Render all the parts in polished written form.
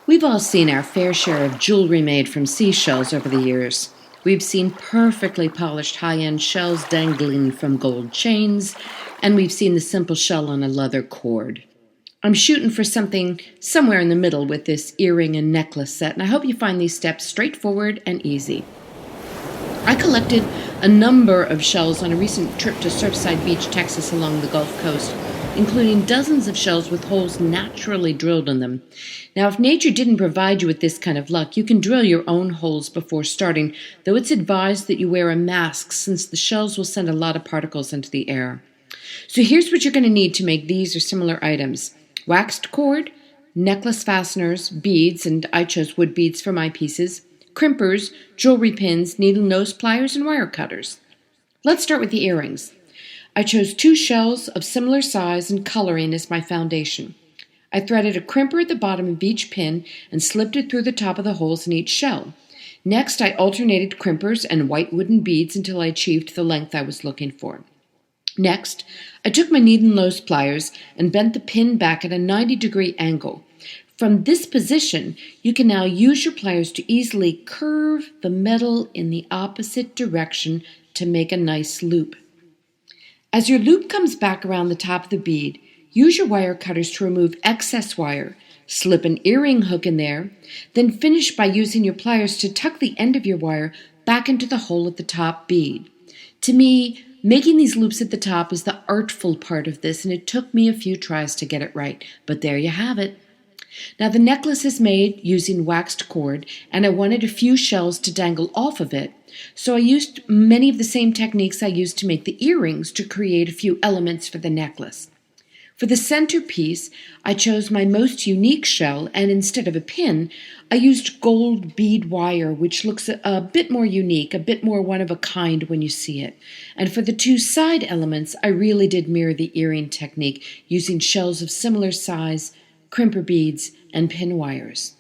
We've all seen our fair share of jewelry made from seashells over the years. We've seen perfectly polished high-end shells dangling from gold chains, and we've seen the simple shell on a leather cord. I'm shooting for something somewhere in the middle with this earring and necklace set, and I hope you find these steps straightforward and easy. I collected a number of shells on a recent trip to Surfside Beach, Texas along the Gulf Coast, including dozens of shells with holes naturally drilled in them. Now, if nature didn't provide you with this kind of luck, you can drill your own holes before starting, though it's advised that you wear a mask since the shells will send a lot of particles into the air. So here's what you're going to need to make these or similar items: waxed cord, necklace fasteners, beads, and I chose wood beads for my pieces, crimpers, jewelry pins, needle nose pliers, and wire cutters. Let's start with the earrings. I chose 2 shells of similar size and coloring as my foundation. I threaded a crimper at the bottom of each pin and slipped it through the top of the holes in each shell. Next, I alternated crimpers and white wooden beads until I achieved the length I was looking for. Next, I took my needle nose pliers and bent the pin back at a 90-degree angle. From this position, you can now use your pliers to easily curve the metal in the opposite direction to make a nice loop. As your loop comes back around the top of the bead, use your wire cutters to remove excess wire, slip an earring hook in there, then finish by using your pliers to tuck the end of your wire back into the hole at the top bead. To me, making these loops at the top is the artful part of this, and it took me a few tries to get it right, but there you have it. Now the necklace is made using waxed cord, and I wanted a few shells to dangle off of it, so I used many of the same techniques I used to make the earrings to create a few elements for the necklace. For the centerpiece, I chose my most unique shell, and instead of a pin, I used gold bead wire, which looks a bit more unique, a bit more one of a kind when you see it. And for the 2 side elements, I really did mirror the earring technique, using shells of similar size, crimper beads, and pin wires.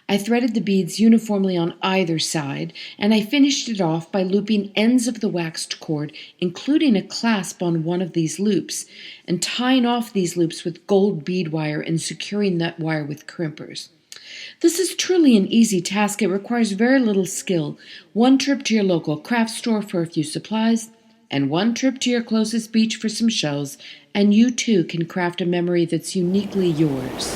I threaded the beads uniformly on either side, and I finished it off by looping ends of the waxed cord, including a clasp on one of these loops, and tying off these loops with gold bead wire and securing that wire with crimpers. This is truly an easy task. It requires very little skill. 1 trip to your local craft store for a few supplies, and 1 trip to your closest beach for some shells, and you too can craft a memory that's uniquely yours.